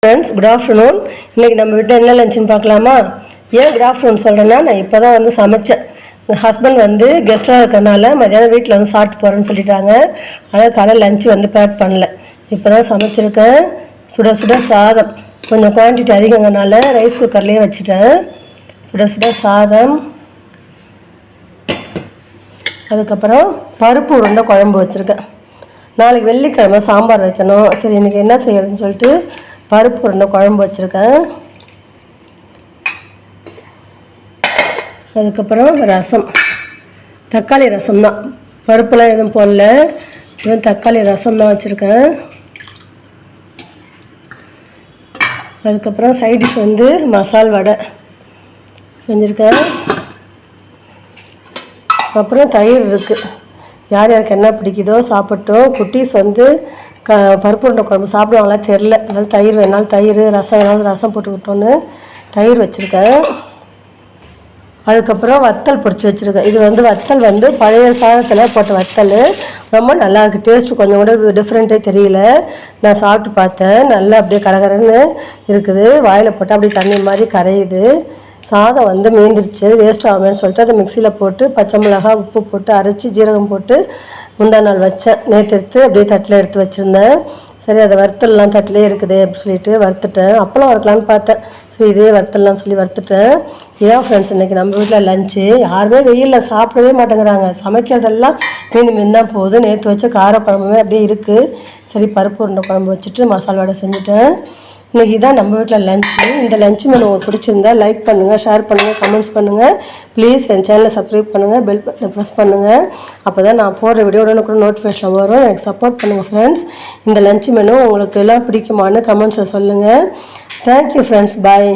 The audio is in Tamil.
Friends good afternoon. இன்றைக்கி நம்ம வீட்டில் என்ன லஞ்சுன்னு பார்க்கலாமா? ஏன் குட் ஆஃப்டர்நூன் சொல்கிறேன்னா, நான் இப்போ தான் சமைச்சேன். என் ஹஸ்பண்ட் கெஸ்ட்டாக இருக்கிறனால மதியானம் வீட்டில் சாப்பிட்டு போகிறேன்னு சொல்லிட்டாங்க. ஆனால் காலையில் லஞ்சு பேக் பண்ணல. இப்போ தான் சமைச்சிருக்கேன். சுட சுட சாதம், கொஞ்சம் குவான்டிட்டி அதிகங்கிறனால ரைஸ் குக்கர்லேயே வச்சுட்டேன். சுட சுட சாதம், அதுக்கப்புறம் பருப்பு உருண்டை குழம்பு வச்சுருக்கேன். நாளைக்கு வெள்ளிக்கிழமை சாம்பார் வைக்கணும். சரி, இன்றைக்கி என்ன செய்யறதுன்னு சொல்லிட்டு பருப்பு உருண்டை குழம்பு வச்சுருக்கேன். அதுக்கப்புறம் ரசம், தக்காளி ரசம் தான், பருப்புலாம் எதுவும் போடல. தக்காளி ரசம் தான் வச்சுருக்கேன். அதுக்கப்புறம் சைட் டிஷ் மசால் வடை செஞ்சுருக்கேன். அப்புறம் தயிர் இருக்குது. யார் யாருக்கு என்ன பிடிக்குதோ சாப்பிட்டோம். குட்டீஸ் பருப்பு உருண்டை குழம்பு சாப்பிடுவாங்களா தெரில. அதனால் தயிர் வேணாலும் தயிர், ரசம் வேணாலும் ரசம் போட்டு விட்டோன்னு தயிர் வச்சுருக்கேன். அதுக்கப்புறம் வத்தல் பொரிச்சு வச்சுருக்கேன். இது வத்தல் பழைய சாதத்தில் போட்ட வத்தல். ரொம்ப நல்லா இருக்குது. டேஸ்ட்டு கொஞ்சம் கூட டிஃப்ரெண்ட்டே தெரியல. நான் சாப்பிட்டு பார்த்தேன். நல்லா அப்படியே கரகரன்னு இருக்குது. வாயில் போட்டு அப்படியே தண்ணி மாதிரி கரையுது. சாதம் மீந்துருச்சு, வேஸ்ட் ஆகுமேன்னு சொல்லிட்டு அதை மிக்சியில் போட்டு பச்சை மிளகாய் உப்பு போட்டு அரைச்சி ஜீரகம் போட்டு முந்தா நாள் வச்சேன். நேற்று எடுத்து அப்படியே தட்டில் எடுத்து வச்சுருந்தேன். சரி, அதை வறுத்தல்லாம் தட்டிலே இருக்குது அப்படின்னு சொல்லிட்டு வறுத்துட்டேன். அப்பளம் வறுக்கலான்னு பார்த்தேன். சரி, இதே வறுத்தலாம் சொல்லி வறுத்துட்டேன். ஏன் ஃப்ரெண்ட்ஸ், இன்றைக்கி நம்ம வீட்டில் லஞ்சு யாருமே வெயிலில் சாப்பிடவே மாட்டேங்கிறாங்க. சமைக்கிறதெல்லாம் மீன் தான் போகுது. நேற்று வச்ச காரக்குழம்புமே அப்படியே இருக்குது. சரி, பருப்பு உருண்டை குழம்பு வச்சுட்டு மசாலா வடை செஞ்சுட்டேன். இன்றைக்கி தான் நம்ம வீட்டில் லஞ்சு. இந்த லஞ்சு மெனு உங்களுக்கு பிடிச்சிருந்தா லைக் பண்ணுங்கள், ஷேர் பண்ணுங்கள், கமெண்ட்ஸ் பண்ணுங்கள். ப்ளீஸ் என் சேனலை சப்ஸ்கிரைப் பண்ணுங்கள், பெல் பட்டனை ப்ரெஸ் பண்ணுங்கள். அப்போ தான் நான் போடுற வீடியோ உடனுக்குடன் நோட்டிஃபிகேஷன் வரும். எனக்கு சப்போர்ட் பண்ணுங்கள் ஃப்ரெண்ட்ஸ். இந்த லஞ்சு மெனு உங்களுக்கு எல்லாம் பிடிக்குமான்னு கமெண்ட்ஸில் சொல்லுங்கள். Thank you friends. பாய்.